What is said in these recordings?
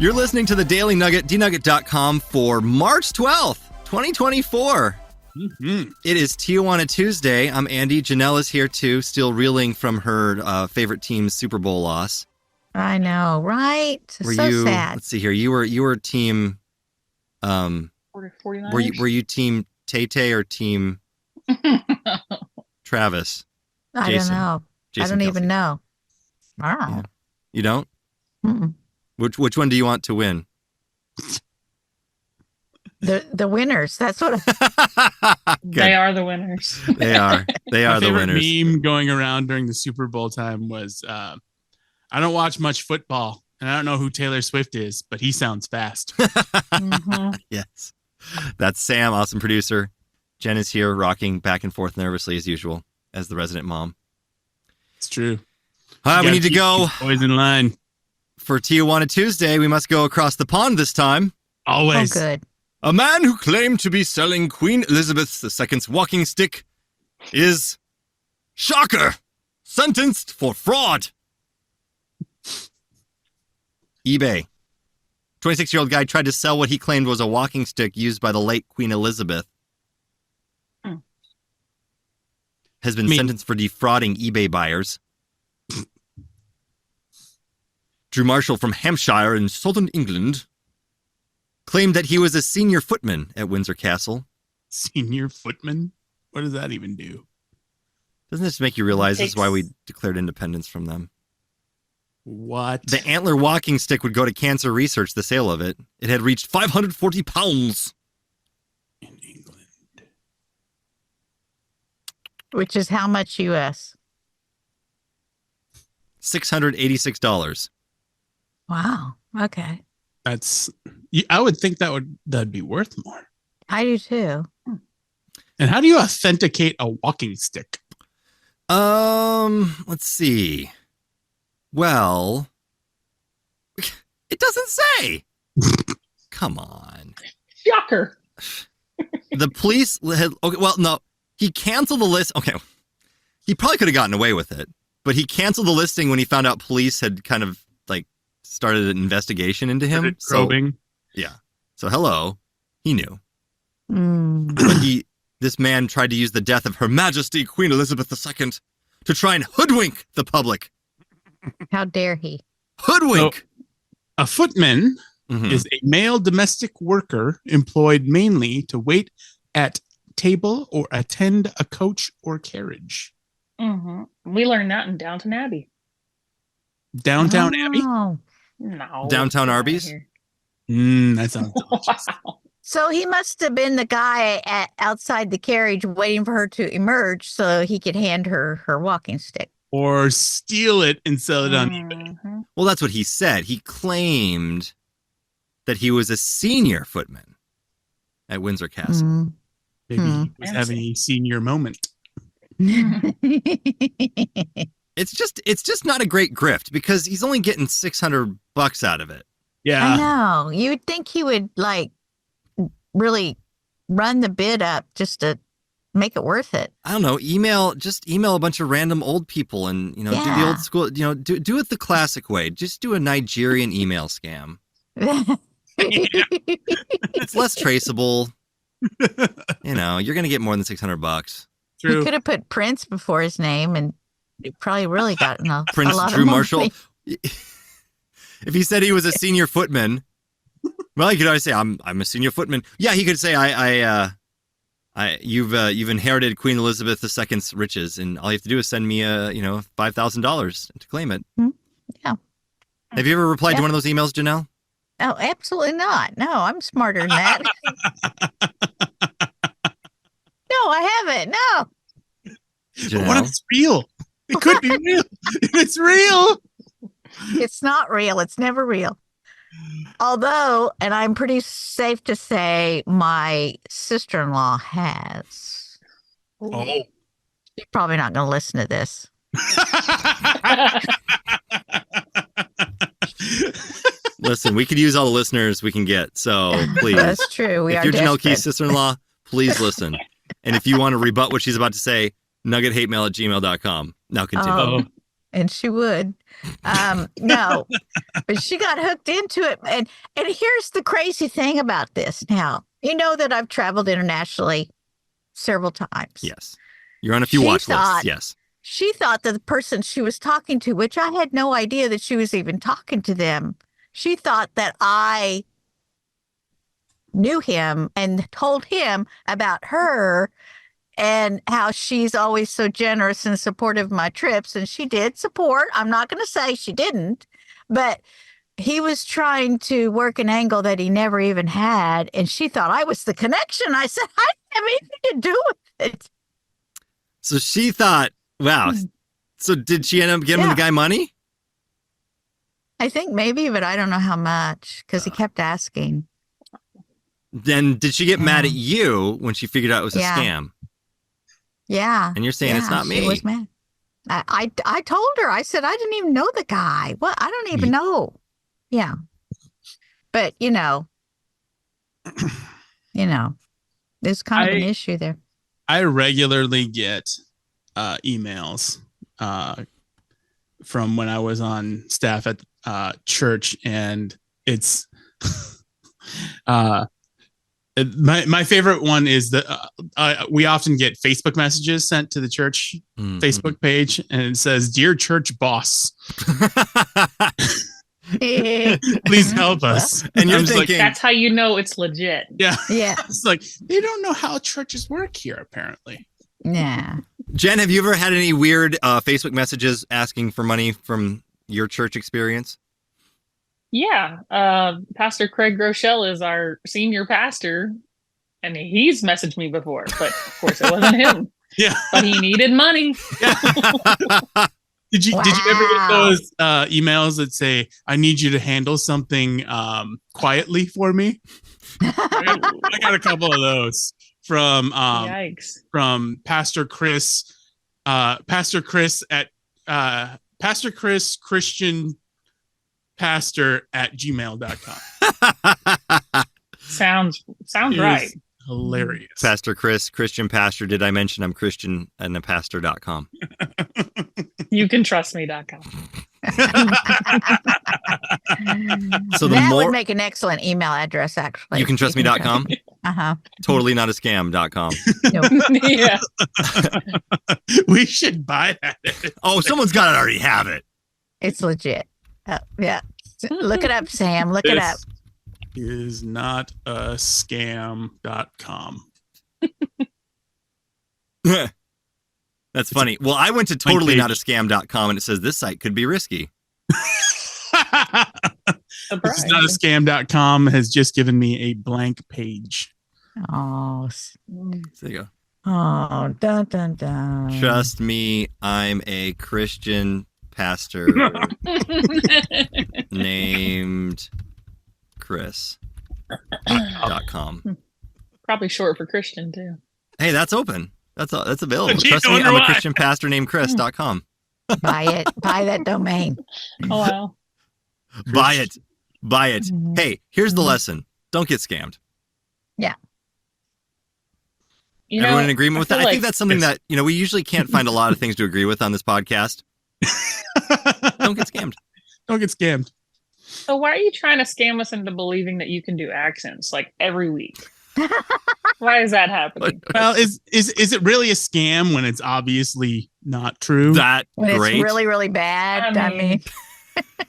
You're listening to the Daily Nugget, dnugget.com for March 12th, 2024. Mm-hmm. It is Tijuana Tuesday. I'm Andy. Janelle is here too, still reeling from her favorite team's Super Bowl loss. I know, right? Were so you, sad. Let's see here. You were team 49ers? Were you team Tay or team Travis? I Jason? don't know. Jason I don't Kelce. even know. Wow. Yeah. You don't? Mm-mm. Which one do you want to win? The winners. That's what. They are the winners. They are. They are My the favorite winners. meme going around during the Super Bowl time was, I don't watch much football, and I don't know who Taylor Swift is, but he sounds fast. Mm-hmm. Yes. That's Sam, awesome producer. Jenn is here rocking back and forth nervously as usual as the resident mom. It's true. All right, we need to Keep go. these boys in line. For Tijuana Tuesday, we must go across the pond this time. Always. Oh, good. A man who claimed to be selling Queen Elizabeth II's walking stick is, shocker, sentenced for fraud. eBay. 26-year-old guy tried to sell what he claimed was a walking stick used by the late Queen Elizabeth. Has been sentenced for defrauding eBay buyers. Drew Marshall from Hampshire in southern England claimed that he was a senior footman at Windsor Castle. Senior footman? What does that even do? Doesn't this make you realize this is why we declared independence from them? What? The antler walking stick would go to cancer research, the sale of it. It had reached 540 pounds. In England. Which is how much U.S.? $686. Wow. Okay. That's. I would think that'd be worth more. I do too. And how do you authenticate a walking stick? Let's see. Well, it doesn't say. Come on. Shocker. The police had, okay, well, no, he canceled the list. Okay. He probably could have gotten away with it, but he canceled the listing when he found out police had kind of like started an investigation into him. Probing. Yeah. So hello, he knew. Mm. But this man tried to use the death of Her Majesty Queen Elizabeth II to try and hoodwink the public. How dare he? Hoodwink. So, a footman is a male domestic worker employed mainly to wait at table or attend a coach or carriage. Mm-hmm. We learned that in Downton Abbey. Downtown Abbey? No. Downtown Arby's? That sounds delicious. Wow. So he must have been the guy outside the carriage waiting for her to emerge so he could hand her her walking stick. Or steal it and sell it on eBay. Mm-hmm. Well, that's what he said. He claimed that he was a senior footman at Windsor Castle. Mm. Maybe he was having a senior moment. It's just not a great grift because he's only getting $600 out of it. Yeah. I know. You would think he would like really run the bid up just to make it worth it. I don't know. Email a bunch of random old people and, do the old school, do it the classic way. Just do a Nigerian email scam. It's less traceable. You're going to get more than $600. True. He could have put Prince before his name and it probably really gotten a Prince lot Drew of Marshall. money. If he said he was a senior footman, well, he could always say, I'm a senior footman. Yeah, he could say, you've inherited Queen Elizabeth II's riches, and all you have to do is send me $5,000 to claim it. Yeah. Have you ever replied to one of those emails, Janelle? Oh, absolutely not. No, I'm smarter than that. No, I haven't. No. But what if it's real? It could be real. If it's real. It's not real. It's never real. Although, and I'm pretty safe to say my sister-in-law has. Oh. She's probably not going to listen to this. Listen, we could use all the listeners we can get, so please. That's true. If you're Janelle Key's sister-in-law, please listen. And if you want to rebut what she's about to say, nuggethatemail@gmail.com. Now continue. and she would. No, but she got hooked into it. And here's the crazy thing about this now. You know that I've traveled internationally several times. Yes. You're on a few watch lists. Yes. She thought that the person she was talking to, which I had no idea that she was even talking to them, she thought that I knew him and told him about her and how she's always so generous and supportive of my trips. And she did support. I'm not going to say she didn't, but he was trying to work an angle that he never even had. And she thought I was the connection. I said, I didn't have anything to do with it. So she thought, wow. So did she end up giving the guy money? I think maybe, but I don't know how much because he kept asking. Then did she get mad at you when she figured out it was a scam? Yeah. And you're saying it's not me. She was mad. I told her, I said, I didn't even know the guy. What? I don't even know. Yeah. But, there's kind of an issue there. I regularly get emails from when I was on staff at church, and it's my favorite one is that we often get Facebook messages sent to the church Facebook page, and it says, "Dear church boss, please help us." And you're thinking, that's how you know it's legit. Yeah. Yeah. It's like, they don't know how churches work here, apparently. Yeah. Jen, have you ever had any weird Facebook messages asking for money from your church experience? Yeah. Pastor Craig Rochelle is our senior pastor, and he's messaged me before, but of course it wasn't him. Yeah. But he needed money. Did you ever get those emails that say, "I need you to handle something quietly for me"? I got a couple of those from Pastor Chris at Pastor Chris Christian Pastor at gmail.com. Sounds right. Hilarious. Pastor Chris, Christian pastor. Did I mention I'm Christian and a pastor.com? You can trust me.com. So that would make an excellent email address, actually. You can trust me.com? Uh-huh. Totally not a scam.com. Nope. Yeah. We should buy that. Oh, someone's got to already have it. It's legit. Yeah. Look it up, Sam. Look it up. Is not a scam.com. That's funny. Well, I went to totally not a scam.com and it says this site could be risky. This is not a scam.com has just given me a blank page. Oh. There you go. Oh, dun, dun, dun. Trust me, I'm a Christian pastor named Chris.com. Probably short for Christian too. Hey, that's open. That's available. Trust me, I'm a Christian pastor named Chris.com. Buy it. Buy that domain. Oh, wow. Buy it. Mm-hmm. Hey, here's the lesson. Don't get scammed. Yeah. Everyone in agreement with that? I think that's something that, we usually can't find a lot of things to agree with on this podcast. Don't get scammed. Don't get scammed. So why are you trying to scam us into believing that you can do accents like every week? Why is that happening? Well, is it really a scam when it's obviously not true? When it's really, really bad. I mean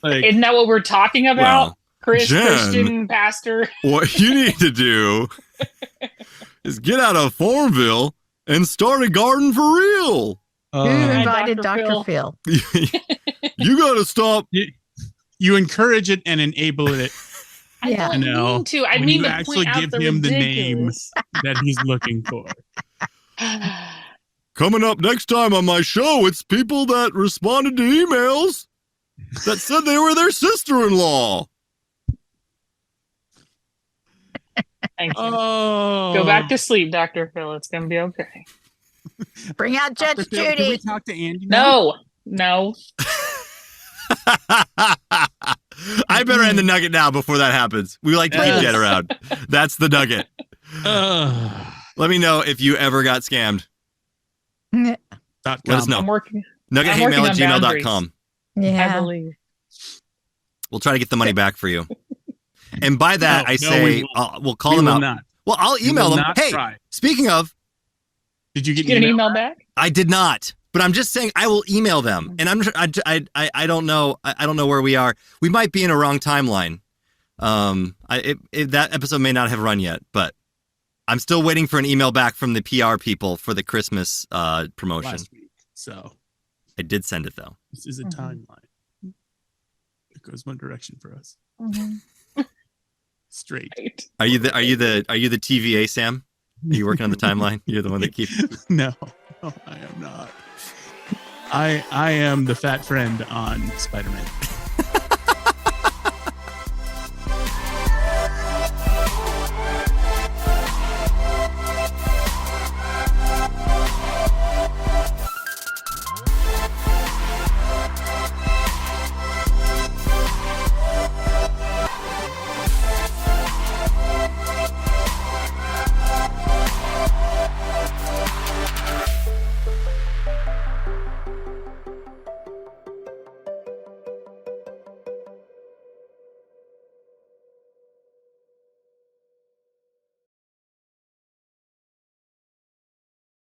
isn't that what we're talking about? Well, Chris, Jen, Christian pastor. What you need to do is get out of Farmville and start a garden for real. Who invited Dr. Phil? You got to stop. You encourage it and enable it. I don't mean to. I mean to actually point out give the him the name ridiculous. that he's looking for. Coming up next time on my show, it's people that responded to emails that said they were their sister-in-law. Thank you. Oh. Go back to sleep, Dr. Phil. It's going to be okay. Bring out Judge Dr. Phil, can we Judy. talk to Andy now? No. I better end the Nugget now before that happens. We like to keep Jen around. That's the Nugget. Let me know if you ever got scammed. Let us know. NuggetHateMail@gmail.com. Yeah. I believe. We'll try to get the money back for you. And by that, we'll call them out. Not. Well, I'll email them. Hey, speaking of, did you get an email back? I did not, but I'm just saying I will email them. And I don't know. I don't know where we are. We might be in a wrong timeline. That episode may not have run yet, but I'm still waiting for an email back from the PR people for the Christmas promotion. Last week, so I did send it though. This is a timeline. It goes one direction for us. Straight. Are you the TVA, Sam? Are you working on the timeline? You're the one that keeps. No, I am not. I am the fat friend on Spider-Man.